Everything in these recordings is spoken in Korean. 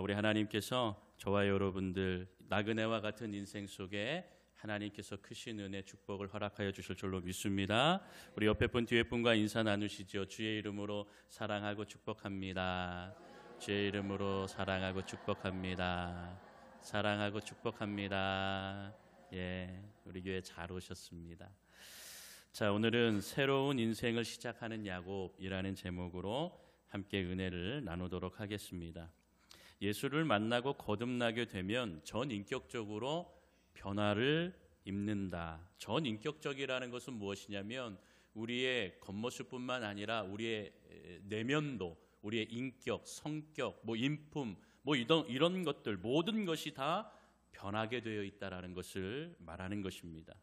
우리 하나님께서 저와 여러분들 나그네와 같은 인생 속에 하나님께서 크신 은혜 축복을 허락하여 주실 줄로 믿습니다. 우리 옆에 분 뒤에 분과 인사 나누시죠. 주의 이름으로 사랑하고 축복합니다. 주의 이름으로 사랑하고 축복합니다. 사랑하고 축복합니다. 예, 우리 교회 잘 오셨습니다. 자, 오늘은 새로운 인생을 시작하는 야곱이라는 제목으로 함께 은혜를 나누도록 하겠습니다. 예수를 만나고 거듭나게 되면 전인격적으로 변화를 입는다. 전인격적이라는 것은 무엇이냐면 우리의 겉모습뿐만 아니라 우리의 내면도, 우리의 인격, 성격, 인품, 이런 것들 모든 것이 다 변하게 되어 있다라는 것을 말하는 것입니다.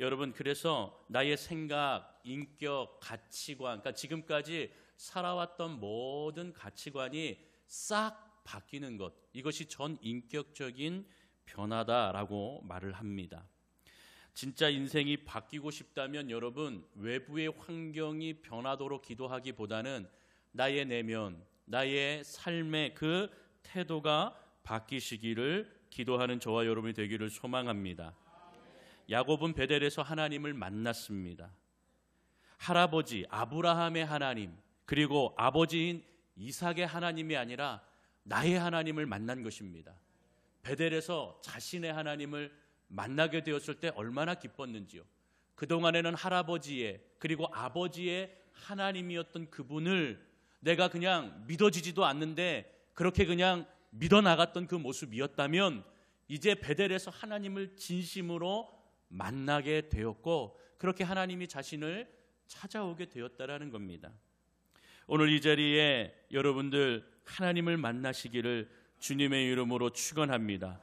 여러분, 그래서 나의 생각, 인격, 가치관, 그러니까 지금까지 살아왔던 모든 가치관이 싹 바뀌는 것, 이것이 전인격적인 변화다라고 말을 합니다. 진짜 인생이 바뀌고 싶다면 여러분, 외부의 환경이 변하도록 기도하기보다는 나의 내면, 나의 삶의 그 태도가 바뀌시기를 기도하는 저와 여러분이 되기를 소망합니다. 야곱은 베델에서 하나님을 만났습니다. 할아버지 아브라함의 하나님, 그리고 아버지인 이삭의 하나님이 아니라 나의 하나님을 만난 것입니다. 베델에서 자신의 하나님을 만나게 되었을 때 얼마나 기뻤는지요. 그동안에는 할아버지의 그리고 아버지의 하나님이었던 그분을 내가 그냥 믿어지지도 않는데 그렇게 그냥 믿어나갔던 그 모습이었다면 이제 베델에서 하나님을 진심으로 만나게 되었고 그렇게 하나님이 자신을 찾아오게 되었다라는 겁니다. 오늘 이 자리에 여러분들 하나님을 만나시기를 주님의 이름으로 축원합니다.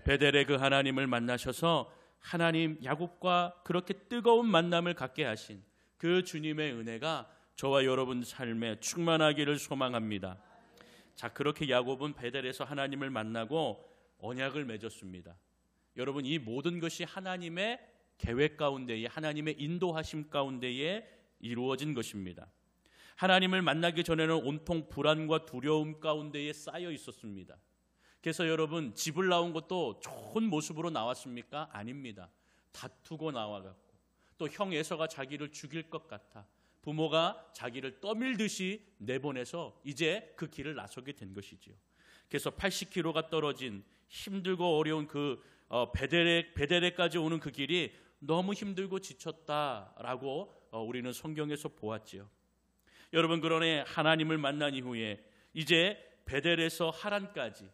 베델의 그 하나님을 만나셔서 하나님 야곱과 그렇게 뜨거운 만남을 갖게 하신 그 주님의 은혜가 저와 여러분 삶에 충만하기를 소망합니다. 자, 그렇게 야곱은 베델에서 하나님을 만나고 언약을 맺었습니다. 여러분, 이 모든 것이 하나님의 계획 가운데에, 하나님의 인도하심 가운데에 이루어진 것입니다. 하나님을 만나기 전에는 온통 불안과 두려움 가운데에 쌓여 있었습니다. 그래서 여러분, 집을 나온 것도 좋은 모습으로 나왔습니까? 아닙니다. 다투고 나와갖고 또 형 에서가 자기를 죽일 것 같아 부모가 자기를 떠밀듯이 내보내서 이제 그 길을 나서게 된 것이지요. 그래서 80km가 떨어진 힘들고 어려운 그 베델에까지 오는 그 길이 너무 힘들고 지쳤다라고 우리는 성경에서 보았지요. 여러분, 그러네 하나님을 만난 이후에 이제 베델에서 하란까지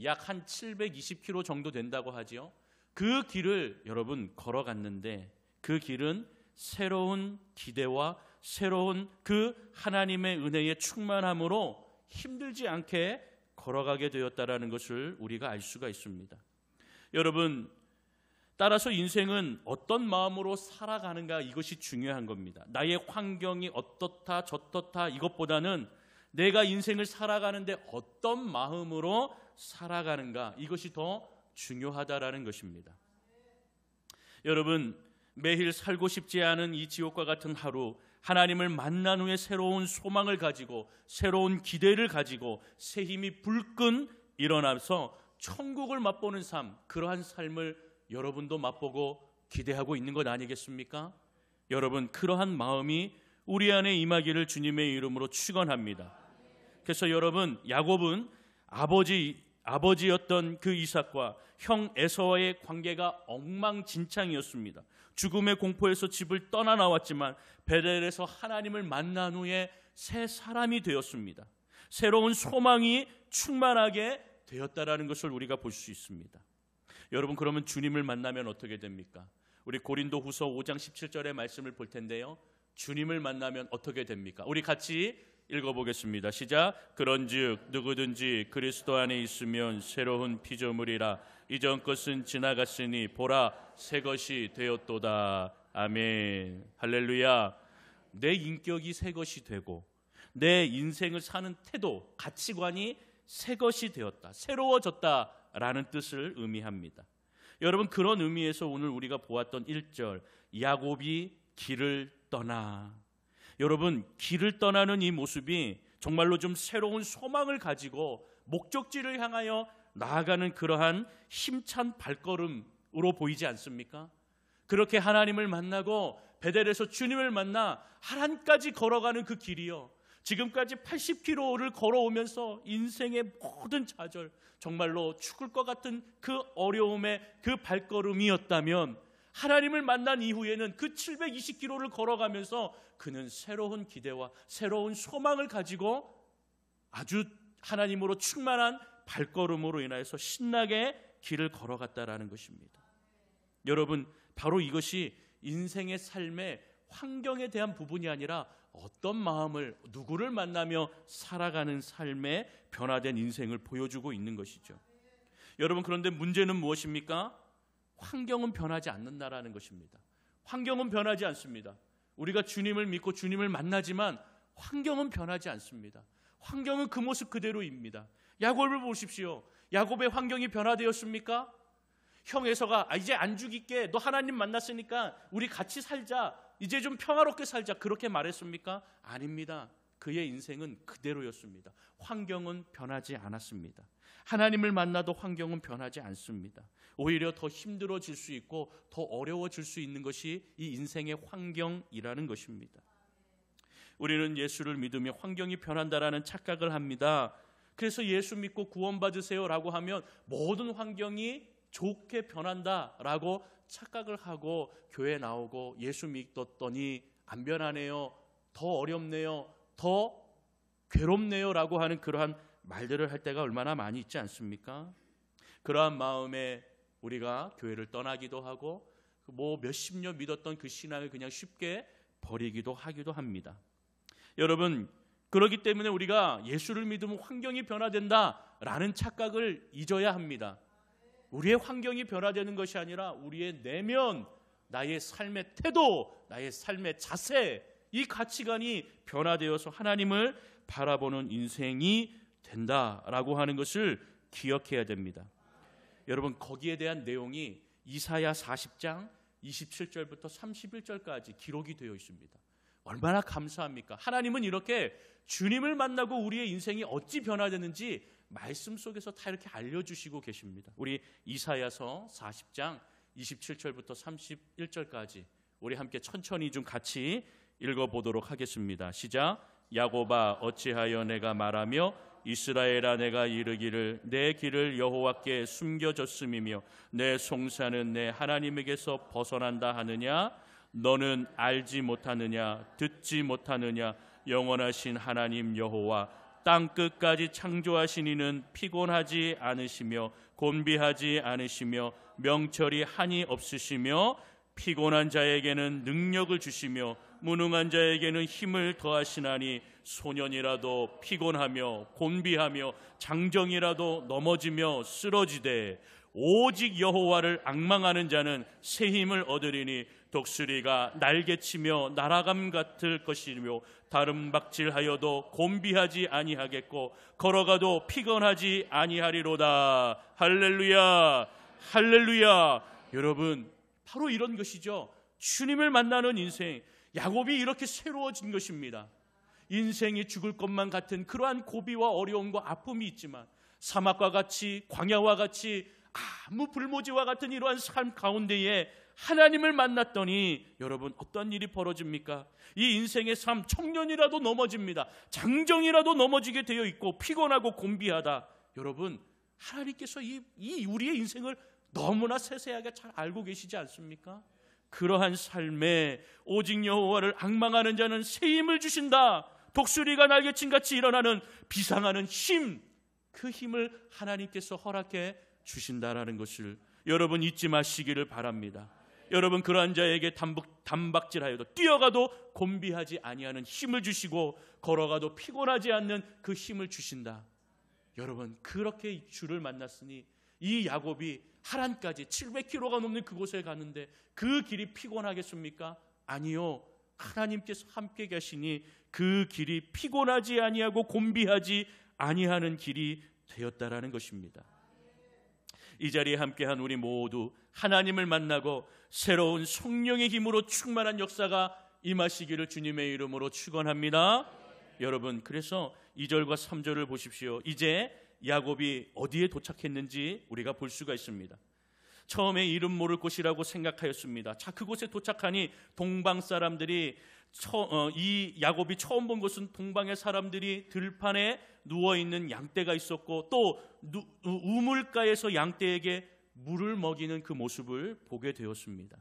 약 한 720km 정도 된다고 하지요. 그 길을 여러분 걸어갔는데 그 길은 새로운 기대와 새로운 그 하나님의 은혜의 충만함으로 힘들지 않게 걸어가게 되었다라는 것을 우리가 알 수가 있습니다. 여러분, 따라서 인생은 어떤 마음으로 살아가는가, 이것이 중요한 겁니다. 나의 환경이 어떻다 저떻다 이것보다는 내가 인생을 살아가는데 어떤 마음으로 살아가는가, 이것이 더 중요하다라는 것입니다. 여러분, 매일 살고 싶지 않은 이 지옥과 같은 하루, 하나님을 만난 후에 새로운 소망을 가지고 새로운 기대를 가지고 새 힘이 불끈 일어나서 천국을 맛보는 삶, 그러한 삶을 여러분도 맛보고 기대하고 있는 것 아니겠습니까? 여러분, 그러한 마음이 우리 안에 임하기를 주님의 이름으로 축원합니다. 그래서 여러분, 야곱은 아버지였던 그 이삭과 형 에서와의 관계가 엉망진창이었습니다. 죽음의 공포에서 집을 떠나 나왔지만 베델에서 하나님을 만난 후에 새 사람이 되었습니다. 새로운 소망이 충만하게 되었다라는 것을 우리가 볼 수 있습니다. 여러분, 그러면 주님을 만나면 어떻게 됩니까? 우리 고린도후서 5장 17절의 말씀을 볼 텐데요. 주님을 만나면 어떻게 됩니까? 우리 같이 읽어보겠습니다. 시작. 그런즉 누구든지 그리스도 안에 있으면 새로운 피조물이라. 이전 것은 지나갔으니 보라 새 것이 되었도다. 아멘. 할렐루야. 내 인격이 새 것이 되고 내 인생을 사는 태도, 가치관이 새 것이 되었다, 새로워졌다라는 뜻을 의미합니다. 여러분, 그런 의미에서 오늘 우리가 보았던 1절, 야곱이 길을 떠나. 여러분, 길을 떠나는 이 모습이 정말로 좀 새로운 소망을 가지고 목적지를 향하여 나아가는 그러한 힘찬 발걸음으로 보이지 않습니까? 그렇게 하나님을 만나고 베델에서 주님을 만나 하란까지 걸어가는 그 길이요, 지금까지 80km를 걸어오면서 인생의 모든 좌절, 정말로 죽을 것 같은 그 어려움의 그 발걸음이었다면, 하나님을 만난 이후에는 그 720km를 걸어가면서 그는 새로운 기대와 새로운 소망을 가지고 아주 하나님으로 충만한 발걸음으로 인하여서 신나게 길을 걸어갔다라는 것입니다. 여러분, 바로 이것이 인생의 삶의 환경에 대한 부분이 아니라 어떤 마음을, 누구를 만나며 살아가는 삶의 변화된 인생을 보여주고 있는 것이죠. 여러분, 그런데 문제는 무엇입니까? 환경은 변하지 않는다라는 것입니다. 환경은 변하지 않습니다. 우리가 주님을 믿고 주님을 만나지만 환경은 변하지 않습니다. 환경은 그 모습 그대로입니다. 야곱을 보십시오. 야곱의 환경이 변화되었습니까? 형 에서가 이제 안 죽일게, 너 하나님 만났으니까 우리 같이 살자, 이제 좀 평화롭게 살자, 그렇게 말했습니까? 아닙니다. 그의 인생은 그대로였습니다. 환경은 변하지 않았습니다. 하나님을 만나도 환경은 변하지 않습니다. 오히려 더 힘들어질 수 있고 더 어려워질 수 있는 것이 이 인생의 환경이라는 것입니다. 우리는 예수를 믿으며 환경이 변한다라는 착각을 합니다. 그래서 예수 믿고 구원받으세요라고 하면 모든 환경이 좋게 변한다라고 착각을 하고 교회 나오고 예수 믿었더니 안 변하네요, 더 어렵네요, 더 괴롭네요 라고 하는 그러한 말들을 할 때가 얼마나 많이 있지 않습니까? 그러한 마음에 우리가 교회를 떠나기도 하고 몇십 년 믿었던 그 신앙을 그냥 쉽게 버리기도 하기도 합니다. 여러분, 그렇기 때문에 우리가 예수를 믿으면 환경이 변화된다라는 착각을 잊어야 합니다. 우리의 환경이 변화되는 것이 아니라 우리의 내면, 나의 삶의 태도, 나의 삶의 자세, 이 가치관이 변화되어서 하나님을 바라보는 인생이 된다라고 하는 것을 기억해야 됩니다. 여러분, 거기에 대한 내용이 이사야 40장 27절부터 31절까지 기록이 되어 있습니다. 얼마나 감사합니까? 하나님은 이렇게 주님을 만나고 우리의 인생이 어찌 변화되는지 말씀 속에서 다 이렇게 알려주시고 계십니다. 우리 이사야서 40장 27절부터 31절까지 우리 함께 천천히 좀 같이 읽어보도록 하겠습니다. 시작. 야곱아, 어찌하여 내가 말하며 이스라엘아, 내가 이르기를 내 길을 여호와께 숨겨졌음이며 내 송사는 내 하나님에게서 벗어난다 하느냐? 너는 알지 못하느냐? 듣지 못하느냐? 영원하신 하나님 여호와 땅 끝까지 창조하신 이는 피곤하지 않으시며 곤비하지 않으시며 명철이 한이 없으시며 피곤한 자에게는 능력을 주시며 무능한 자에게는 힘을 더하시나니 소년이라도 피곤하며 곤비하며 장정이라도 넘어지며 쓰러지되 오직 여호와를 앙망하는 자는 새 힘을 얻으리니 독수리가 날개치며 날아감 같을 것이며 다름박질하여도 곤비하지 아니하겠고 걸어가도 피곤하지 아니하리로다. 할렐루야, 할렐루야. 여러분, 바로 이런 것이죠. 주님을 만나는 인생, 야곱이 이렇게 새로워진 것입니다. 인생이 죽을 것만 같은 그러한 고비와 어려움과 아픔이 있지만 사막과 같이, 광야와 같이, 아무 불모지와 같은 이러한 삶 가운데에 하나님을 만났더니 여러분, 어떤 일이 벌어집니까? 이 인생의 삶, 청년이라도 넘어집니다. 장정이라도 넘어지게 되어 있고 피곤하고 곤비하다. 여러분, 하나님께서 이 우리의 인생을 너무나 세세하게 잘 알고 계시지 않습니까? 그러한 삶에 오직 여호와를 앙망하는 자는 새 힘을 주신다. 독수리가 날개친 같이 일어나는 비상하는 힘, 그 힘을 하나님께서 허락해 주신다라는 것을 여러분 잊지 마시기를 바랍니다. 여러분, 그러한 자에게 단박질하여도 뛰어가도 곤비하지 아니하는 힘을 주시고 걸어가도 피곤하지 않는 그 힘을 주신다. 여러분, 그렇게 주를 만났으니 이 야곱이 하란까지 700km가 넘는 그곳에 가는데 그 길이 피곤하겠습니까? 아니요. 하나님께서 함께 계시니 그 길이 피곤하지 아니하고 곤비하지 아니하는 길이 되었다라는 것입니다. 이 자리에 함께한 우리 모두 하나님을 만나고 새로운 성령의 힘으로 충만한 역사가 임하시기를 주님의 이름으로 축원합니다. 여러분, 그래서 2절과 3절을 보십시오. 이제 야곱이 어디에 도착했는지 우리가 볼 수가 있습니다. 처음에 이름 모를 곳이라고 생각하였습니다. 자, 그곳에 도착하니 동방 사람들이 이 야곱이 처음 본 곳은 동방의 사람들이 들판에 누워있는 양떼가 있었고 또 우물가에서 양떼에게 물을 먹이는 그 모습을 보게 되었습니다.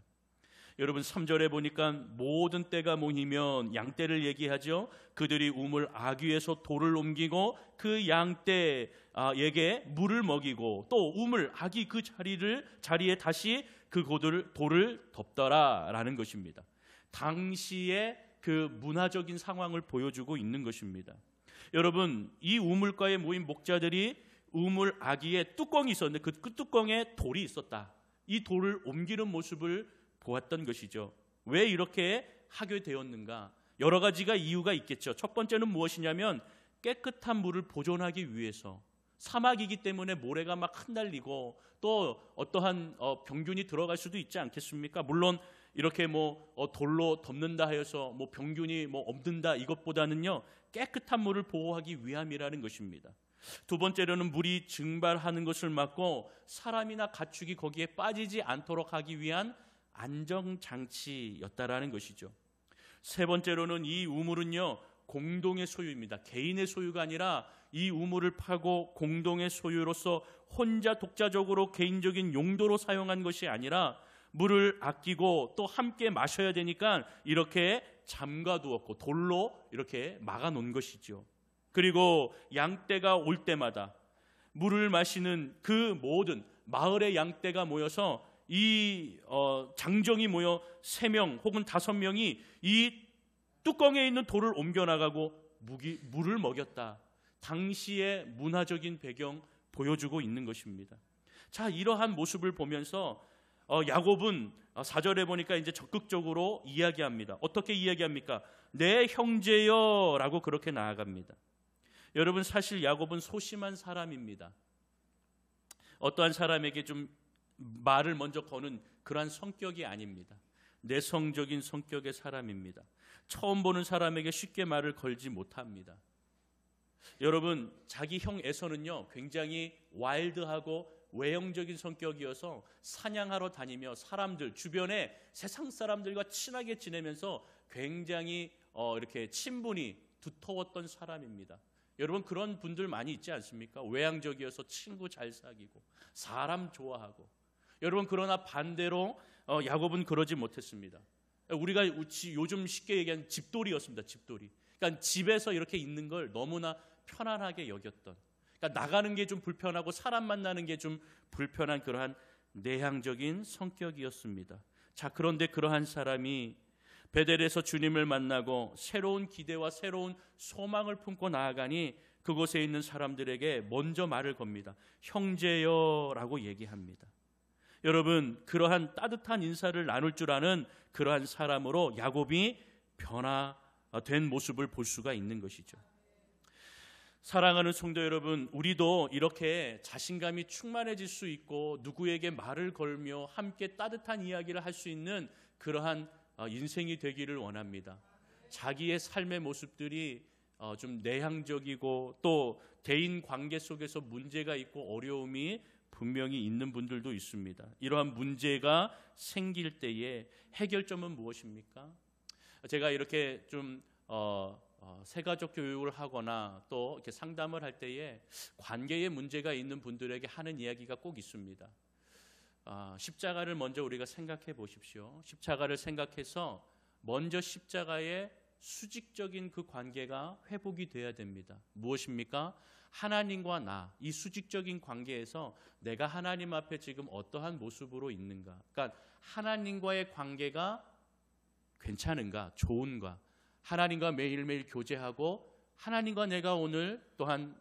여러분 3절에 보니까 모든 떼가 모이면 양떼를 얘기하죠. 그들이 우물 아귀에서 돌을 옮기고 그 양떼에게 물을 먹이고 또 우물 아귀 그 자리에 다시 그 돌을 덮더라라는 것입니다. 당시의 그 문화적인 상황을 보여주고 있는 것입니다. 여러분 이 우물가에 모인 목자들이 우물 아귀에 뚜껑이 있었는데 그 뚜껑에 돌이 있었다. 이 돌을 옮기는 모습을 보았던 것이죠. 왜 이렇게 하게 되었는가? 여러 가지가 이유가 있겠죠. 첫 번째는 무엇이냐면 깨끗한 물을 보존하기 위해서. 사막이기 때문에 모래가 막 흩날리고 또 어떠한 병균이 들어갈 수도 있지 않겠습니까? 물론 이렇게 돌로 덮는다 하여서 병균이 없는다 이것보다는요 깨끗한 물을 보호하기 위함이라는 것입니다. 두 번째로는 물이 증발하는 것을 막고 사람이나 가축이 거기에 빠지지 않도록 하기 위한 안정장치였다라는 것이죠. 세 번째로는 이 우물은요 공동의 소유입니다. 개인의 소유가 아니라 이 우물을 파고 공동의 소유로서 혼자 독자적으로 개인적인 용도로 사용한 것이 아니라 물을 아끼고 또 함께 마셔야 되니까 이렇게 잠가두었고 돌로 이렇게 막아놓은 것이죠. 그리고 양떼가 올 때마다 물을 마시는 그 모든 마을의 양떼가 모여서 이 장정이 모여 3명 혹은 5명이 이 뚜껑에 있는 돌을 옮겨나가고 물을 먹였다. 당시의 문화적인 배경 보여주고 있는 것입니다. 자, 이러한 모습을 보면서 야곱은 4절에 보니까 이제 적극적으로 이야기합니다. 어떻게 이야기합니까? 내 형제여 라고 그렇게 나아갑니다. 여러분 사실 야곱은 소심한 사람입니다. 어떠한 사람에게 좀 말을 먼저 거는 그러한 성격이 아닙니다. 내성적인 성격의 사람입니다. 처음 보는 사람에게 쉽게 말을 걸지 못합니다. 여러분 자기 형 에서는요 굉장히 와일드하고 외형적인 성격이어서 사냥하러 다니며 사람들 주변에 세상 사람들과 친하게 지내면서 굉장히 이렇게 친분이 두터웠던 사람입니다. 여러분 그런 분들 많이 있지 않습니까? 외향적이어서 친구 잘 사귀고 사람 좋아하고. 여러분 그러나 반대로 야곱은 그러지 못했습니다. 우리가 요즘 쉽게 얘기하는 집돌이였습니다. 집돌이. 그러니까 집에서 이렇게 있는 걸 너무나 편안하게 여겼던. 그러니까 나가는 게 좀 불편하고 사람 만나는 게 좀 불편한 그러한 내향적인 성격이었습니다. 자, 그런데 그러한 사람이 베델에서 주님을 만나고 새로운 기대와 새로운 소망을 품고 나아가니 그곳에 있는 사람들에게 먼저 말을 겁니다. 형제여라고 얘기합니다. 여러분 그러한 따뜻한 인사를 나눌 줄 아는 그러한 사람으로 야곱이 변화된 모습을 볼 수가 있는 것이죠. 사랑하는 성도 여러분, 우리도 이렇게 자신감이 충만해질 수 있고 누구에게 말을 걸며 함께 따뜻한 이야기를 할 수 있는 그러한 인생이 되기를 원합니다. 자기의 삶의 모습들이 좀 내향적이고 또 대인 관계 속에서 문제가 있고 어려움이 분명히 있는 분들도 있습니다. 이러한 문제가 생길 때에 해결점은 무엇입니까? 제가 이렇게 좀 세가족 교육을 하거나 또 이렇게 상담을 할 때에 관계에 문제가 있는 분들에게 하는 이야기가 꼭 있습니다. 십자가를 먼저 우리가 생각해 보십시오. 십자가를 생각해서 먼저 십자가의 수직적인 그 관계가 회복이 돼야 됩니다. 무엇입니까? 하나님과 나, 이 수직적인 관계에서 내가 하나님 앞에 지금 어떠한 모습으로 있는가? 그러니까 하나님과의 관계가 괜찮은가? 좋은가? 하나님과 매일매일 교제하고 하나님과 내가 오늘 또한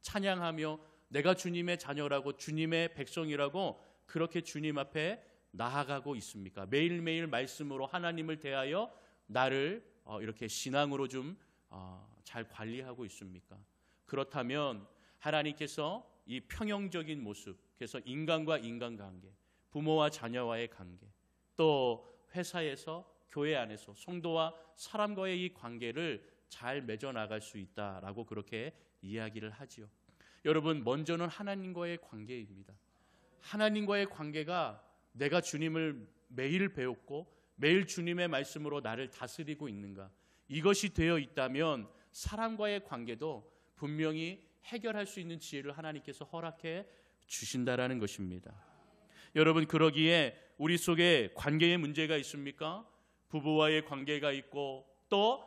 찬양하며 내가 주님의 자녀라고 주님의 백성이라고 그렇게 주님 앞에 나아가고 있습니까? 매일매일 말씀으로 하나님을 대하여 나를 이렇게 신앙으로 좀 잘 관리하고 있습니까? 그렇다면 하나님께서 이 평형적인 모습, 그래서 인간과 인간관계, 부모와 자녀와의 관계, 또 회사에서 교회 안에서 성도와 사람과의 이 관계를 잘 맺어나갈 수 있다라고 그렇게 이야기를 하지요. 여러분, 먼저는 하나님과의 관계입니다. 하나님과의 관계가 내가 주님을 매일 배웠고 매일 주님의 말씀으로 나를 다스리고 있는가, 이것이 되어 있다면 사람과의 관계도 분명히 해결할 수 있는 지혜를 하나님께서 허락해 주신다라는 것입니다. 여러분, 그러기에 우리 속에 관계의 문제가 있습니까? 부부와의 관계가 있고 또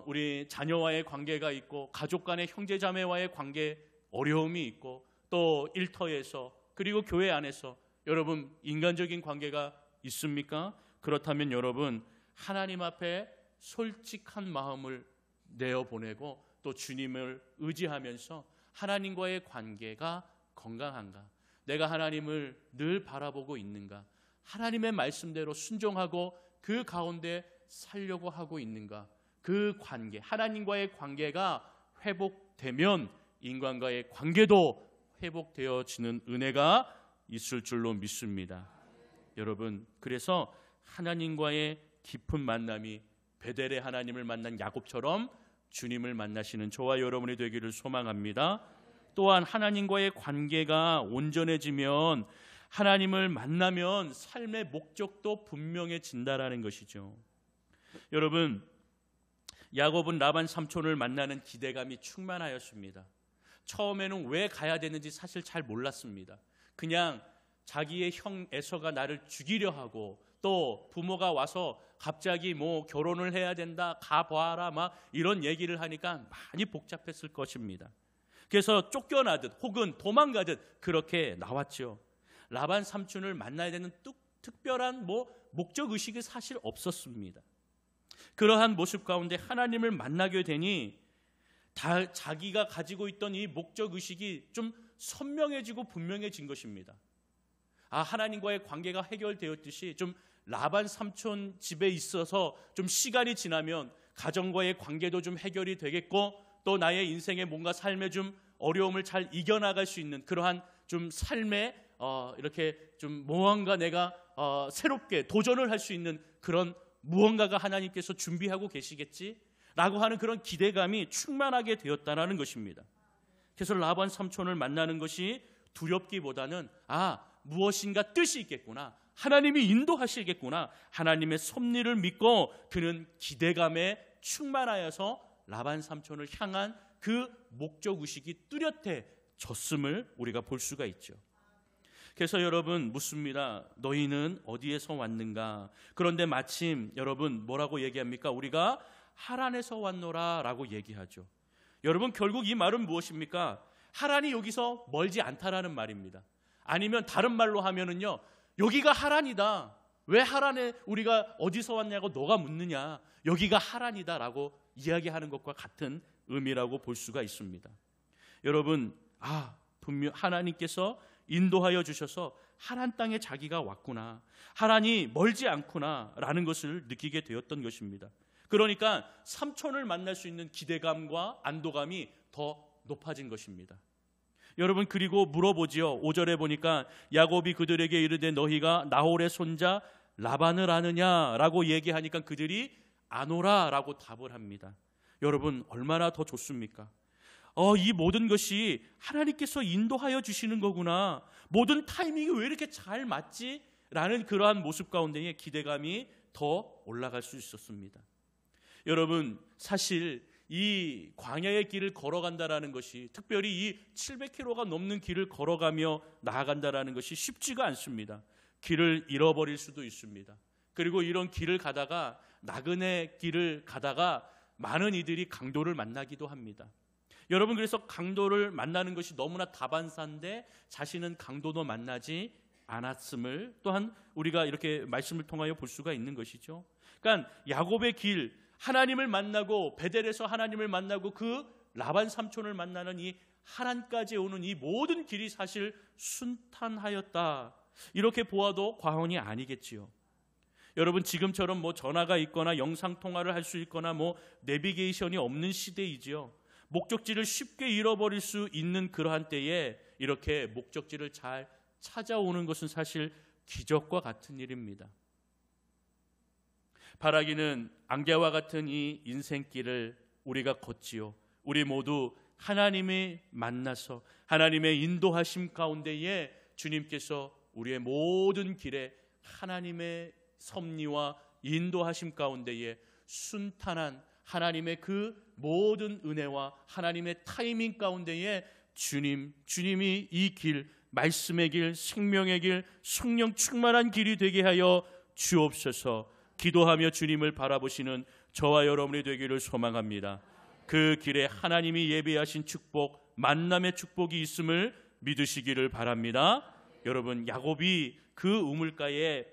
우리 자녀와의 관계가 있고 가족 간의 형제자매와의 관계 어려움이 있고 또 일터에서 그리고 교회 안에서 여러분 인간적인 관계가 있습니까? 그렇다면 여러분, 하나님 앞에 솔직한 마음을 내어보내고 또 주님을 의지하면서 하나님과의 관계가 건강한가, 내가 하나님을 늘 바라보고 있는가, 하나님의 말씀대로 순종하고 그 가운데 살려고 하고 있는가, 그 관계, 하나님과의 관계가 회복되면 인간과의 관계도 회복되어지는 은혜가 있을 줄로 믿습니다. 여러분, 그래서 하나님과의 깊은 만남이 베델의 하나님을 만난 야곱처럼 주님을 만나시는 저와 여러분이 되기를 소망합니다. 또한 하나님과의 관계가 온전해지면 하나님을 만나면 삶의 목적도 분명해진다라는 것이죠. 여러분, 야곱은 라반 삼촌을 만나는 기대감이 충만하였습니다. 처음에는 왜 가야 되는지 사실 잘 몰랐습니다. 그냥 자기의 형 에서가 나를 죽이려 하고 또 부모가 와서 갑자기 뭐 결혼을 해야 된다, 가봐라 막 이런 얘기를 하니까 많이 복잡했을 것입니다. 그래서 쫓겨나듯 혹은 도망가듯 그렇게 나왔죠. 라반 삼촌을 만나야 되는 특별한 목적 의식이 사실 없었습니다. 그러한 모습 가운데 하나님을 만나게 되니 자기가 가지고 있던 이 목적 의식이 좀 선명해지고 분명해진 것입니다. 하나님과의 관계가 해결되었듯이 좀 라반 삼촌 집에 있어서 좀 시간이 지나면 가정과의 관계도 좀 해결이 되겠고 또 나의 인생에 뭔가 삶의 좀 어려움을 잘 이겨나갈 수 있는 그러한 좀 삶에 이렇게 좀 무언가 내가 새롭게 도전을 할 수 있는 그런 무언가가 하나님께서 준비하고 계시겠지라고 하는 그런 기대감이 충만하게 되었다는 것입니다. 그래서 라반 삼촌을 만나는 것이 두렵기보다는 무엇인가 뜻이 있겠구나, 하나님이 인도하시겠구나, 하나님의 섭리를 믿고 그는 기대감에 충만하여서 라반 삼촌을 향한 그 목적 의식이 뚜렷해졌음을 우리가 볼 수가 있죠. 그래서 여러분 묻습니다. 너희는 어디에서 왔는가? 그런데 마침 여러분 뭐라고 얘기합니까? 우리가 하란에서 왔노라 라고 얘기하죠. 여러분, 결국 이 말은 무엇입니까? 하란이 여기서 멀지 않다라는 말입니다. 아니면 다른 말로 하면은요, 여기가 하란이다. 왜 하란에 우리가 어디서 왔냐고 너가 묻느냐, 여기가 하란이다 라고 이야기하는 것과 같은 의미라고 볼 수가 있습니다. 여러분, 분명 하나님께서 인도하여 주셔서 하란 땅에 자기가 왔구나, 하란이 멀지 않구나 라는 것을 느끼게 되었던 것입니다. 그러니까 삼촌을 만날 수 있는 기대감과 안도감이 더 높아진 것입니다. 여러분, 그리고 물어보지요. 5절에 보니까 야곱이 그들에게 이르되 너희가 나홀의 손자 라반을 아느냐라고 얘기하니까 그들이 아노라라고 답을 합니다. 여러분, 얼마나 더 좋습니까? 이 모든 것이 하나님께서 인도하여 주시는 거구나, 모든 타이밍이 왜 이렇게 잘 맞지? 라는 그러한 모습 가운데에 기대감이 더 올라갈 수 있었습니다. 여러분, 사실 이 광야의 길을 걸어간다라는 것이, 특별히 이 700km가 넘는 길을 걸어가며 나아간다라는 것이 쉽지가 않습니다. 길을 잃어버릴 수도 있습니다. 그리고 이런 길을 가다가, 나그네 길을 가다가 많은 이들이 강도를 만나기도 합니다. 여러분, 그래서 강도를 만나는 것이 너무나 다반사인데 자신은 강도도 만나지 않았음을 또한 우리가 이렇게 말씀을 통하여 볼 수가 있는 것이죠. 그러니까 야곱의 길, 하나님을 만나고 베델에서 하나님을 만나고 그 라반 삼촌을 만나는 이 하란까지 오는 이 모든 길이 사실 순탄하였다, 이렇게 보아도 과언이 아니겠지요. 여러분, 지금처럼 전화가 있거나 영상통화를 할 수 있거나 내비게이션이 없는 시대이지요. 목적지를 쉽게 잃어버릴 수 있는 그러한 때에 이렇게 목적지를 잘 찾아오는 것은 사실 기적과 같은 일입니다. 바라기는 안개와 같은 이 인생길을 우리가 걷지요. 우리 모두 하나님이 만나서 하나님의 인도하심 가운데에 주님께서 우리의 모든 길에 하나님의 섭리와 인도하심 가운데에 순탄한 하나님의 그 모든 은혜와 하나님의 타이밍 가운데에 주님이 이 길, 말씀의 길, 생명의 길, 성령 충만한 길이 되게 하여 주옵소서. 기도하며 주님을 바라보시는 저와 여러분이 되기를 소망합니다. 그 길에 하나님이 예비하신 축복, 만남의 축복이 있음을 믿으시기를 바랍니다. 여러분, 야곱이 그 우물가에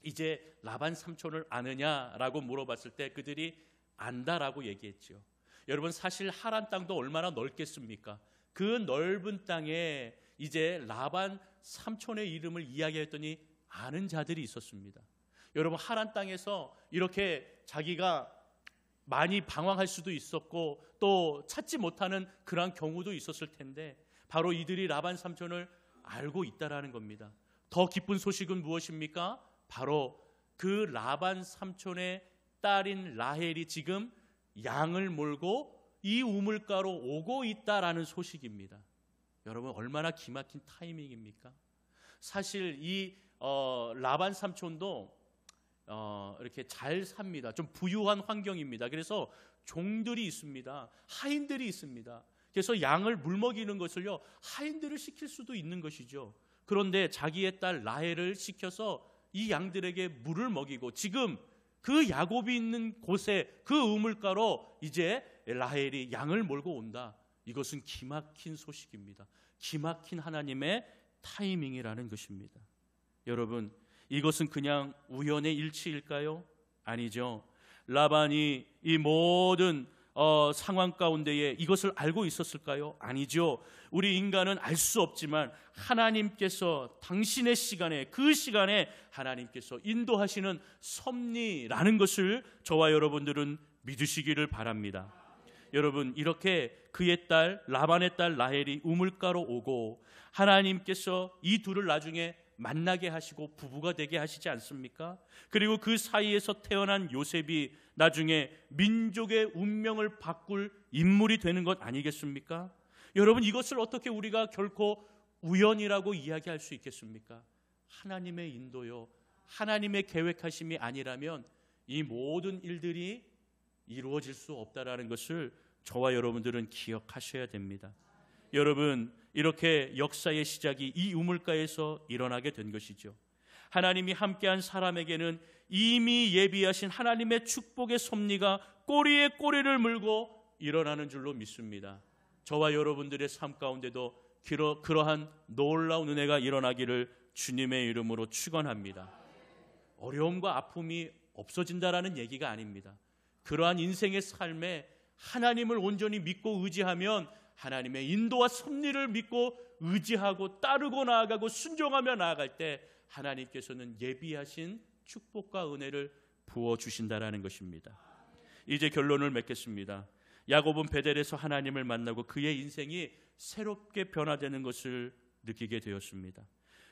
이제 라반 삼촌을 아느냐라고 물어봤을 때 그들이 안다라고 얘기했죠. 여러분, 사실 하란 땅도 얼마나 넓겠습니까? 그 넓은 땅에 이제 라반 삼촌의 이름을 이야기했더니 아는 자들이 있었습니다. 여러분, 하란 땅에서 이렇게 자기가 많이 방황할 수도 있었고 또 찾지 못하는 그러한 경우도 있었을 텐데 바로 이들이 라반 삼촌을 알고 있다라는 겁니다. 더 기쁜 소식은 무엇입니까? 바로 그 라반 삼촌의 딸인 라헬이 지금 양을 몰고 이 우물가로 오고 있다라는 소식입니다. 여러분, 얼마나 기막힌 타이밍입니까? 사실 이 라반 삼촌도 이렇게 잘 삽니다. 좀 부유한 환경입니다. 그래서 종들이 있습니다. 하인들이 있습니다. 그래서 양을 물먹이는 것을요, 하인들을 시킬 수도 있는 것이죠. 그런데 자기의 딸 라헬을 시켜서 이 양들에게 물을 먹이고 지금 그 야곱이 있는 곳에 그 우물가로 이제 라헬이 양을 몰고 온다. 이것은 기막힌 소식입니다. 기막힌 하나님의 타이밍이라는 것입니다. 여러분, 이것은 그냥 우연의 일치일까요? 아니죠. 라반이 이 모든 상황 가운데에 이것을 알고 있었을까요? 아니죠. 우리 인간은 알 수 없지만 하나님께서 당신의 시간에, 그 시간에 하나님께서 인도하시는 섭리라는 것을 저와 여러분들은 믿으시기를 바랍니다. 여러분, 이렇게 그의 딸 라반의 딸 라헬이 우물가로 오고 하나님께서 이 둘을 나중에 만나게 하시고 부부가 되게 하시지 않습니까? 그리고 그 사이에서 태어난 요셉이 나중에 민족의 운명을 바꿀 인물이 되는 것 아니겠습니까? 여러분, 이것을 어떻게 우리가 결코 우연이라고 이야기할 수 있겠습니까? 하나님의 인도요, 하나님의 계획하심이 아니라면 이 모든 일들이 이루어질 수 없다라는 것을 저와 여러분들은 기억하셔야 됩니다. 여러분, 이렇게 역사의 시작이 이 우물가에서 일어나게 된 것이죠. 하나님이 함께한 사람에게는 이미 예비하신 하나님의 축복의 섭리가 꼬리에 꼬리를 물고 일어나는 줄로 믿습니다. 저와 여러분들의 삶 가운데도 그러한 놀라운 은혜가 일어나기를 주님의 이름으로 축원합니다. 어려움과 아픔이 없어진다라는 얘기가 아닙니다. 그러한 인생의 삶에 하나님을 온전히 믿고 의지하면 하나님의 인도와 섭리를 믿고 의지하고 따르고 나아가고 순종하며 나아갈 때 하나님께서는 예비하신 축복과 은혜를 부어주신다라는 것입니다. 이제 결론을 맺겠습니다. 야곱은 베델에서 하나님을 만나고 그의 인생이 새롭게 변화되는 것을 느끼게 되었습니다.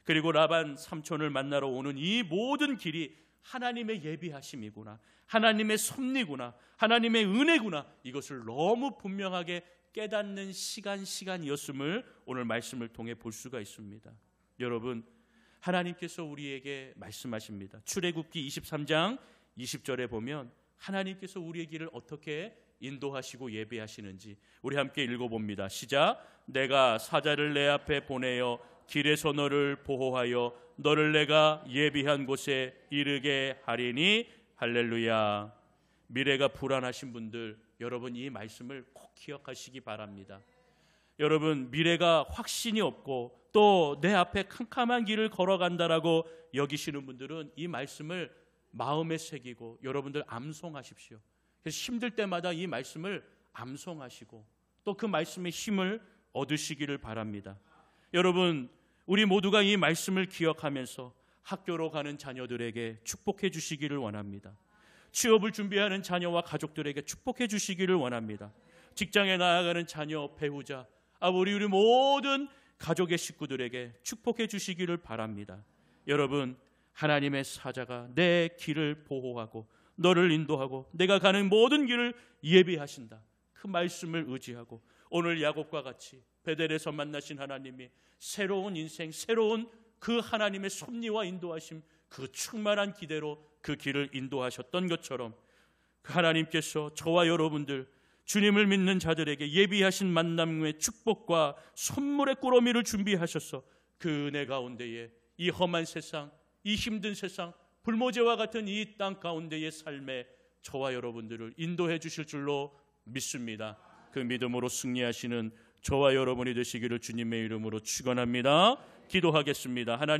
그리고 라반 삼촌을 만나러 오는 이 모든 길이 하나님의 예비하심이구나, 하나님의 섭리구나, 하나님의 은혜구나, 이것을 너무 분명하게 깨닫는 시간이었음을 오늘 말씀을 통해 볼 수가 있습니다. 여러분, 하나님께서 우리에게 말씀하십니다. 출애굽기 23장 20절에 보면 하나님께서 우리의 길을 어떻게 인도하시고 예배하시는지 우리 함께 읽어봅니다. 시작. 내가 사자를 내 앞에 보내어 길에서 너를 보호하여 너를 내가 예비한 곳에 이르게 하리니. 할렐루야. 미래가 불안하신 분들, 여러분 이 말씀을 꼭 기억하시기 바랍니다. 여러분, 미래가 확신이 없고 또 내 앞에 캄캄한 길을 걸어간다라고 여기시는 분들은 이 말씀을 마음에 새기고 여러분들 암송하십시오. 그래서 힘들 때마다 이 말씀을 암송하시고 또 그 말씀의 힘을 얻으시기를 바랍니다. 여러분, 우리 모두가 이 말씀을 기억하면서 학교로 가는 자녀들에게 축복해 주시기를 원합니다. 취업을 준비하는 자녀와 가족들에게 축복해 주시기를 원합니다. 직장에 나아가는 자녀, 배우자, 우리 모든 가족의 식구들에게 축복해 주시기를 바랍니다. 여러분, 하나님의 사자가 내 길을 보호하고 너를 인도하고 내가 가는 모든 길을 예비하신다. 그 말씀을 의지하고 오늘 야곱과 같이 베델에서 만나신 하나님이 새로운 인생, 새로운 그 하나님의 섭리와 인도하심, 그 충만한 기대로 그 길을 인도하셨던 것처럼 그 하나님께서 저와 여러분들 주님을 믿는 자들에게 예비하신 만남의 축복과 선물의 꾸러미를 준비하셔서 그 은혜 가운데에 이 험한 세상, 이 힘든 세상, 불모제와 같은 이 땅 가운데의 삶에 저와 여러분들을 인도해 주실 줄로 믿습니다. 그 믿음으로 승리하시는 저와 여러분이 되시기를 주님의 이름으로 축원합니다. 기도하겠습니다. 하나님